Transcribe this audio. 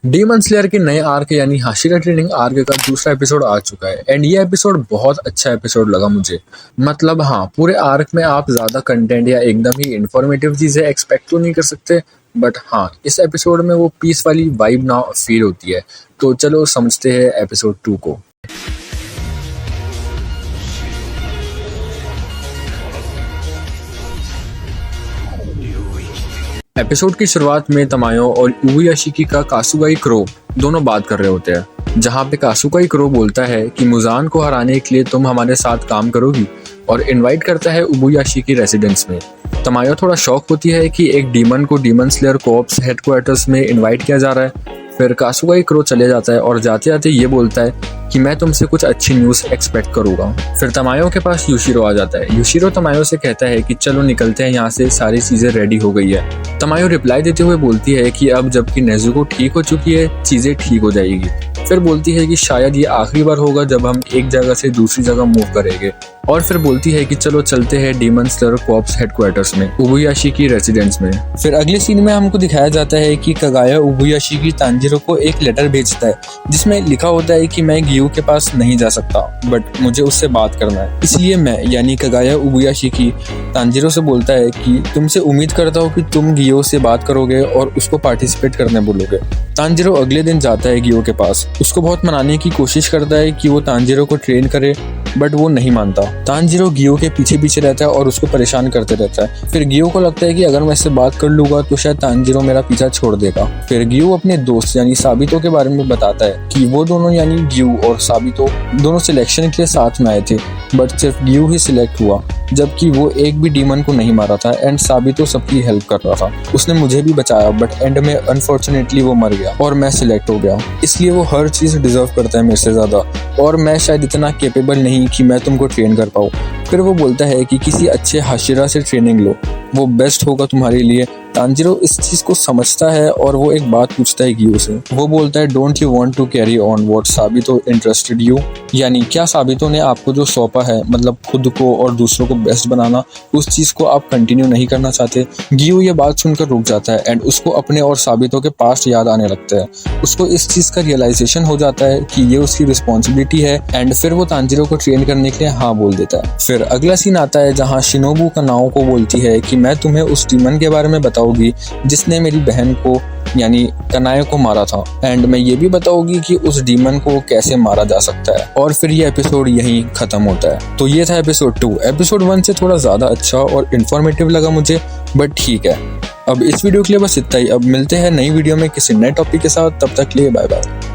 Demon slayer के नए arc यानी हाशिरा ट्रेनिंग आर्क का दूसरा एपिसोड आ चुका है एंड ये एपिसोड बहुत अच्छा एपिसोड लगा मुझे। मतलब हाँ, पूरे आर्क में आप ज़्यादा कंटेंट या एकदम ही इंफॉर्मेटिव चीज़ें एक्सपेक्ट तो नहीं कर सकते, बट हाँ, इस एपिसोड में वो पीस वाली वाइब ना फील होती है। तो चलो समझते हैं एपिसोड 2 को। एपिसोड की शुरुआत में तमायो और इबुयाशिकी का कासुगाई क्रो दोनों बात कर रहे होते हैं, जहाँ पे कासुगाई क्रो बोलता है कि मुजान को हराने के लिए तुम हमारे साथ काम करोगी और इनवाइट करता है इबुयाशिकी रेसिडेंस में। तमायो थोड़ा शॉक होती है कि एक डीमन को डीमन स्लेयर कोऑप्स हेडक्वार्टर्स में इनवाइट किया जा रहा है। फिर कासुगाई क्रो चले जाता है और जाते जाते ये बोलता है कि मैं तुमसे कुछ अच्छी न्यूज़ एक्सपेक्ट करूँगा। फिर तमायो के पास यूशिरो आ जाता है। यूशिरो तमायो से कहता है कि चलो निकलते हैं यहाँ से, सारी चीज़ें रेडी हो गई है। तमायो रिप्लाई देते हुए बोलती है कि अब जबकि नेजुको ठीक हो चुकी है, चीज़ें ठीक हो जाएगी। फिर बोलती है कि शायद ये आखिरी बार होगा जब हम एक जगह से दूसरी जगह मूव करेंगे, और फिर बोलती है कि चलो चलते हैं डीमन स्लेयर कॉर्प्स हेडक्वार्टर्स में, इबुयाशिकी रेसिडेंस में। फिर अगले सीन में हमको दिखाया जाता है कि कगाया इबुयाशिकी तांजिरो को एक लेटर भेजता है जिसमें लिखा होता है कि मैं गियो के पास नहीं जा सकता, बट मुझे उससे बात करना है। इसलिए मैं यानी कगाया इबुयाशिकी तांजिरो से बोलता है कि तुमसे उम्मीद करता हूँ कि तुम गियो से बात करोगे और उसको पार्टिसिपेट करने बोलोगे। तांजिरो अगले दिन जाता है गियो के पास, उसको बहुत मनाने की कोशिश करता है कि वो तांजिरो को ट्रेन करे, बट वो नहीं मानता। तांजिरो गियो के पीछे पीछे रहता है और उसको परेशान करते रहता है। फिर गियो को लगता है कि अगर मैं इससे बात कर लूंगा तो शायद तांजिरो मेरा पीछा छोड़ देगा। फिर गियो अपने दोस्त यानी साबितो के बारे में बताता है कि वो दोनों यानी गियो और साबितो दोनों सिलेक्शन के लिए साथ में आए थे, बट सिर्फ गियो ही सिलेक्ट हुआ, जबकि वो एक भी डीमन को नहीं मारा था एंड साबितो सबकी हेल्प कर रहा था। उसने मुझे भी बचाया, बट एंड में अनफॉर्चुनेटली वो मर गया और मैं सिलेक्ट हो गया। इसलिए वो हर चीज डिजर्व करता है मेरे से ज्यादा, और मैं शायद इतना केपेबल नहीं कि मैं तुमको ट्रेन कर पाऊँ। फिर वो बोलता है कि किसी अच्छे हाशिरा से ट्रेनिंग लो, वो बेस्ट होगा तुम्हारे लिए। तांजिरो इस चीज को समझता है और वो एक बात पूछता है गियो से। वो बोलता है don't you want to carry on what साबितो इंटरेस्टेड यू, यानी क्या साबितो ने आपको जो सौंपा है, मतलब खुद को और दूसरों को बेस्ट बनाना, उस चीज को आप कंटिन्यू नहीं करना चाहते। गियो ये बात सुनकर रुक जाता है एंड उसको अपने और साबितो के पास्ट याद आने लगता है। उसको इस चीज का रियलाइजेशन हो जाता है कि ये उसकी रिस्पॉन्सिबिलिटी है एंड फिर वो तांजिरो को ट्रेन करने के लिए हाँ बोल देता है। फिर अगला सीन आता है जहाँ शिनोबू कनाओ को बोलती है कि मैं तुम्हें उस डीमन के बारे में बताऊंगी जिसने मेरी बहन को यानी कनाए को मारा था, एंड मैं ये भी बताऊंगी कि उस डीमन को कैसे मारा जा सकता है। और फिर ये एपिसोड यहीं खत्म होता है। तो ये था एपिसोड 2। एपिसोड 1 से थोड़ा ज्यादा अच्छा और इन्फॉर्मेटिव लगा मुझे, बट ठीक है। अब इस वीडियो के लिए बस इतना ही। अब मिलते हैं नई वीडियो में किसी नए टॉपिक के साथ, तब तक के लिए बाय बाय।